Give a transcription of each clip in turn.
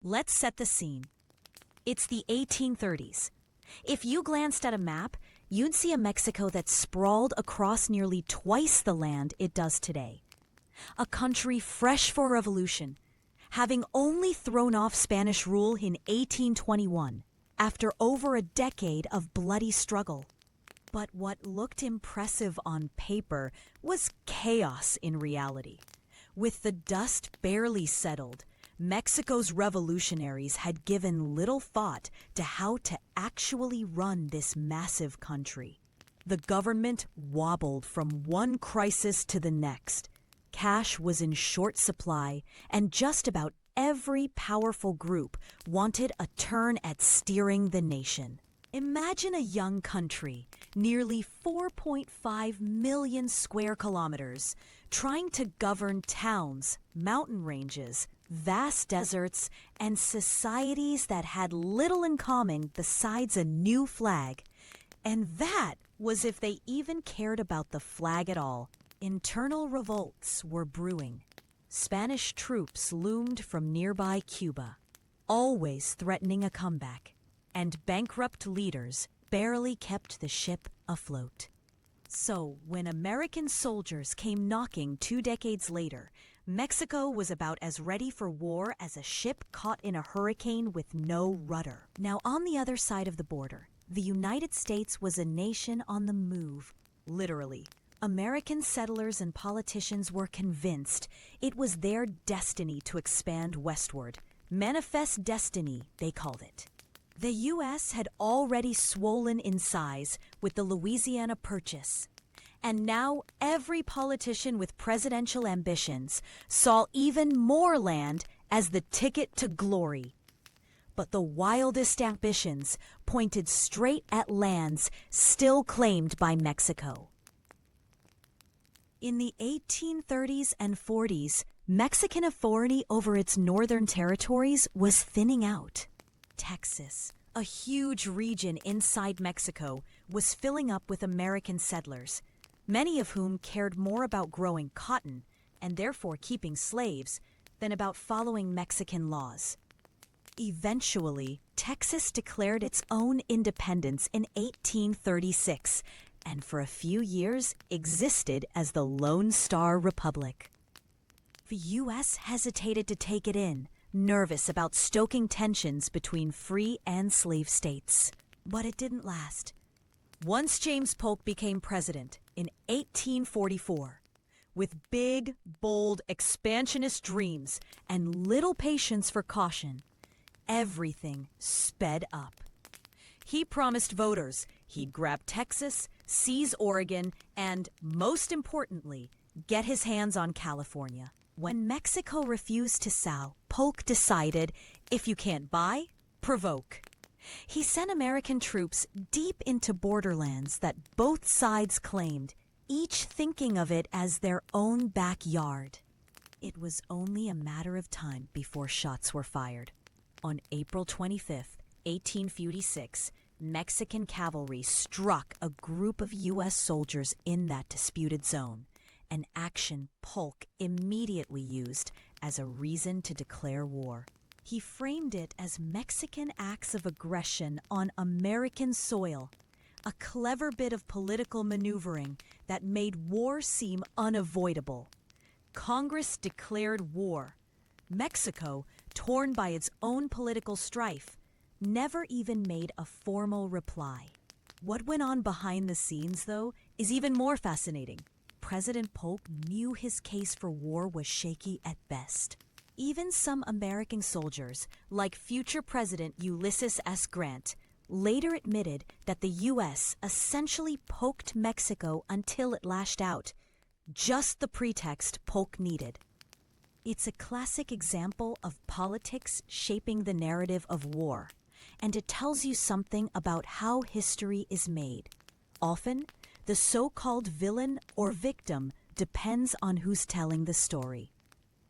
Let's set the scene. It's the 1830s. If you glanced at a map, you'd see a Mexico that sprawled across nearly twice the land it does today. A country fresh for revolution, having only thrown off Spanish rule in 1821 after over a decade of bloody struggle. But what looked impressive on paper was chaos in reality. With the dust barely settled, Mexico's revolutionaries had given little thought to how to actually run this massive country. The government wobbled from one crisis to the next. Cash was in short supply, and just about every powerful group wanted a turn at steering the nation. Imagine a young country, nearly 4.5 million square kilometers, trying to govern towns, mountain ranges, vast deserts, and societies that had little in common besides a new flag. And that was if they even cared about the flag at all. Internal revolts were brewing. Spanish troops loomed from nearby Cuba, always threatening a comeback, and bankrupt leaders barely kept the ship afloat. So, when American soldiers came knocking 2 decades later, Mexico was about as ready for war as a ship caught in a hurricane with no rudder. Now, on the other side of the border, the United States was a nation on the move, literally. American settlers and politicians were convinced it was their destiny to expand westward. Manifest destiny, they called it. The U.S. had already swollen in size with the Louisiana Purchase. And now every politician with presidential ambitions saw even more land as the ticket to glory. But the wildest ambitions pointed straight at lands still claimed by Mexico. In the 1830s and 40s, Mexican authority over its northern territories was thinning out. Texas, a huge region inside Mexico, was filling up with American settlers, many of whom cared more about growing cotton and therefore keeping slaves than about following Mexican laws. Eventually, Texas declared its own independence in 1836 and for a few years existed as the Lone Star Republic. The U.S. hesitated to take it in, nervous about stoking tensions between free and slave states. But it didn't last. Once James Polk became president in 1844, with big, bold, expansionist dreams and little patience for caution, everything sped up. He promised voters he'd grab Texas, seize Oregon, and, most importantly, get his hands on California. When Mexico refused to sow, Polk decided, if you can't buy, provoke. He sent American troops deep into borderlands that both sides claimed, each thinking of it as their own backyard. It was only a matter of time before shots were fired. On April 25, 1856, Mexican cavalry struck a group of U.S. soldiers in that disputed zone, an action Polk immediately used as a reason to declare war. He framed it as Mexican acts of aggression on American soil, a clever bit of political maneuvering that made war seem unavoidable. Congress declared war. Mexico, torn by its own political strife, never even made a formal reply. What went on behind the scenes, though, is even more fascinating. President Polk knew his case for war was shaky at best. Even some American soldiers, like future President Ulysses S. Grant, later admitted that the U.S. essentially poked Mexico until it lashed out, just the pretext Polk needed. It's a classic example of politics shaping the narrative of war, and it tells you something about how history is made. Often, the so-called villain or victim depends on who's telling the story.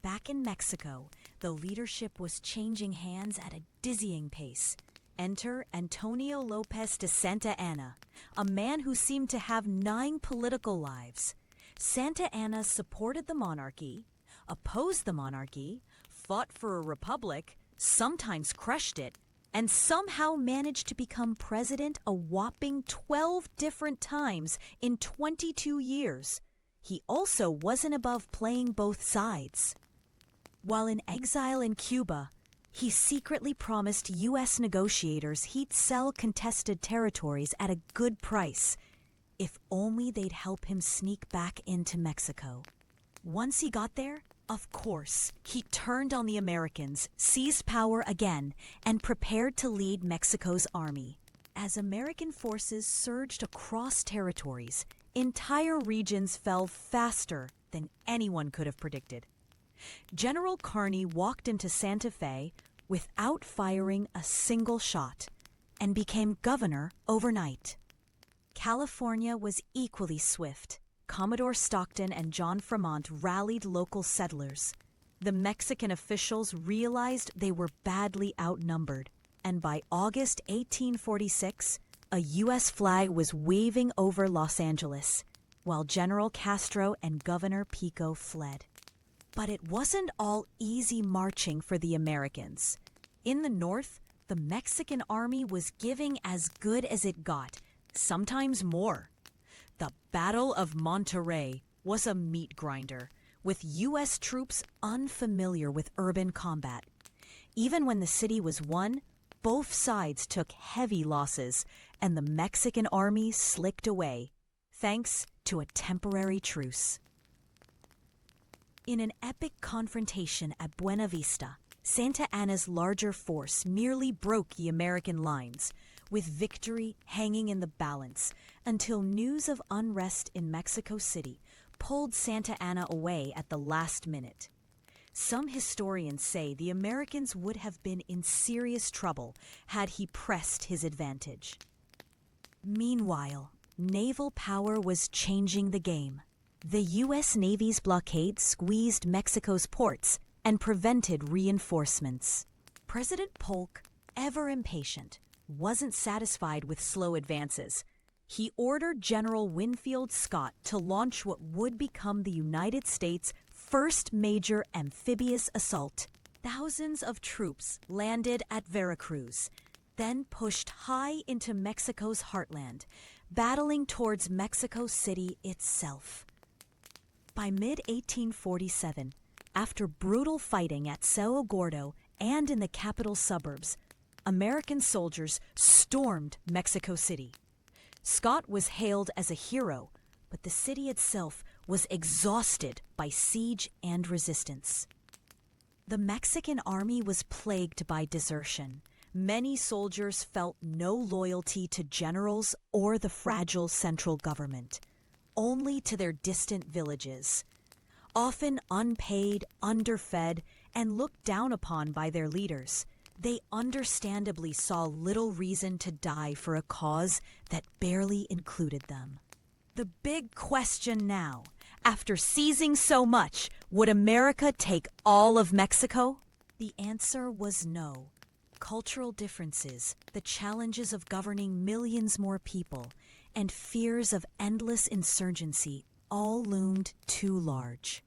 Back in Mexico, the leadership was changing hands at a dizzying pace. Enter Antonio Lopez de Santa Anna, a man who seemed to have 9 political lives. Santa Anna supported the monarchy, opposed the monarchy, fought for a republic, sometimes crushed it, and somehow managed to become president a whopping 12 different times in 22 years. He also wasn't above playing both sides. While in exile in Cuba, he secretly promised U.S. negotiators he'd sell contested territories at a good price, if only they'd help him sneak back into Mexico. Once he got there, of course, he turned on the Americans, seized power again, and prepared to lead Mexico's army. As American forces surged across territories, entire regions fell faster than anyone could have predicted. General Kearny walked into Santa Fe without firing a single shot and became governor overnight. California was equally swift. Commodore Stockton and John Fremont rallied local settlers. The Mexican officials realized they were badly outnumbered, and by August 1846, a U.S. flag was waving over Los Angeles, while General Castro and Governor Pico fled. But it wasn't all easy marching for the Americans. In the north, the Mexican army was giving as good as it got, sometimes more. The Battle of Monterrey was a meat grinder, with U.S. troops unfamiliar with urban combat. Even when the city was won, both sides took heavy losses, and the Mexican army slicked away, thanks to a temporary truce. In an epic confrontation at Buena Vista, Santa Anna's larger force merely broke the American lines, with victory hanging in the balance, until news of unrest in Mexico City pulled Santa Anna away at the last minute. Some historians say the Americans would have been in serious trouble had he pressed his advantage. Meanwhile, naval power was changing the game. The U.S. Navy's blockade squeezed Mexico's ports and prevented reinforcements. President Polk, ever impatient, wasn't satisfied with slow advances. He ordered General Winfield Scott to launch what would become the United States' first major amphibious assault. Thousands of troops landed at Veracruz, then pushed high into Mexico's heartland, battling towards Mexico City itself. By mid-1847, after brutal fighting at Cerro Gordo and in the capital suburbs, American soldiers stormed Mexico City. Scott was hailed as a hero, but the city itself was exhausted by siege and resistance. The Mexican army was plagued by desertion. Many soldiers felt no loyalty to generals or the fragile central government, only to their distant villages. Often unpaid, underfed, and looked down upon by their leaders, they understandably saw little reason to die for a cause that barely included them. The big question now, after seizing so much, would America take all of Mexico? The answer was no. Cultural differences, the challenges of governing millions more people, and fears of endless insurgency all loomed too large.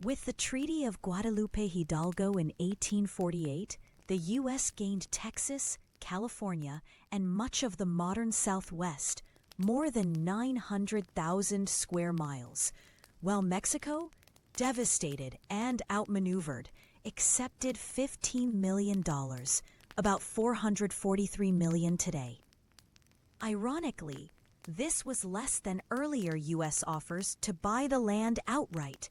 With the Treaty of Guadalupe Hidalgo in 1848, the U.S. gained Texas, California, and much of the modern Southwest, more than 900,000 square miles, while Mexico, devastated and outmaneuvered, accepted $15 million, about $443 million today. Ironically, this was less than earlier U.S. offers to buy the land outright,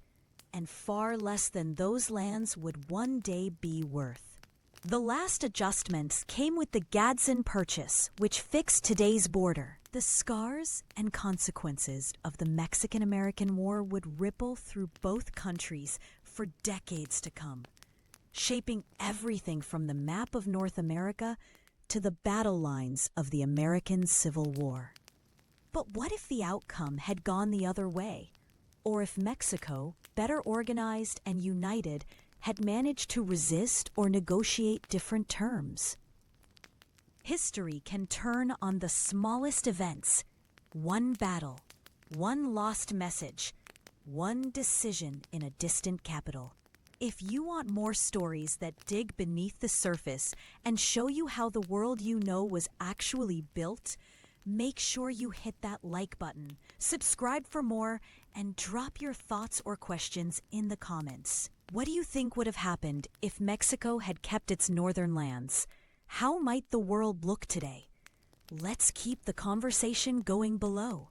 and far less than those lands would one day be worth. The last adjustments came with the Gadsden Purchase, which fixed today's border. The scars and consequences of the Mexican-American War would ripple through both countries for decades to come, shaping everything from the map of North America to the battle lines of the American Civil War. But what if the outcome had gone the other way? Or if Mexico, better organized and united, had managed to resist or negotiate different terms? History can turn on the smallest events. One battle, one lost message, one decision in a distant capital. If you want more stories that dig beneath the surface and show you how the world you know was actually built, make sure you hit that like button, subscribe for more, and drop your thoughts or questions in the comments. What do you think would have happened if Mexico had kept its northern lands? How might the world look today? Let's keep the conversation going below.